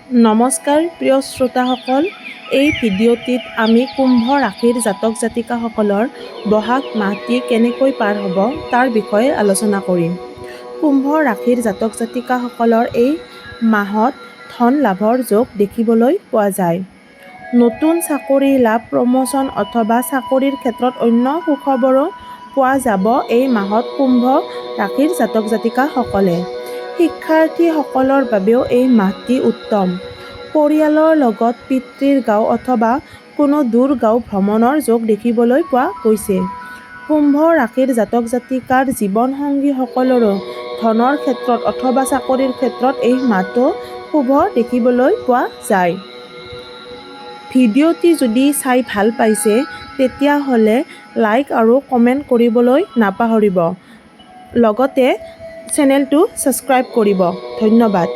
নমস্কাৰ প্ৰিয় শ্ৰোতাসকল, এই ভিডিঅ'টিত আমি কুম্ভ ৰাশিৰ জাতক জাতিকাসকলৰ বহাগ মাহটি কেনেকৈ পাৰ হ'ব তাৰ বিষয়ে আলোচনা কৰিম। কুম্ভ ৰাশিৰ জাতক জাতিকাসকলৰ এই মাহত ধন লাভৰ যোগ দেখিবলৈ পোৱা যায়। নতুন চাকৰি লাভ, প্ৰমোচন অথবা চাকৰিৰ ক্ষেত্ৰত অন্য সুখবৰো পোৱা যাব এই মাহত কুম্ভ ৰাশিৰ জাতক জাতিকাসকলে। শিক্ষাৰ্থীসকলৰ বাবেও এই মাহটি উত্তম। পৰিয়ালৰ লগত পিতৃৰ গাঁও অথবা কোনো দূৰ গাঁও ভ্ৰমণৰ যোগ দেখিবলৈ পোৱা গৈছে। কুম্ভ ৰাশিৰ জাতক জাতিকাৰ জীৱনসংগীসকলৰো ধনৰ ক্ষেত্ৰত অথবা চাকৰিৰ ক্ষেত্ৰত এই মাহটো শুভ দেখিবলৈ পোৱা যায়। ভিডিঅ'টি যদি চাই ভাল পাইছে তেতিয়াহ'লে লাইক আৰু কমেণ্ট কৰিবলৈ নাপাহৰিব। লগতে চেনেলটো ছাবস্ক্ৰাইব কৰিব। ধন্যবাদ।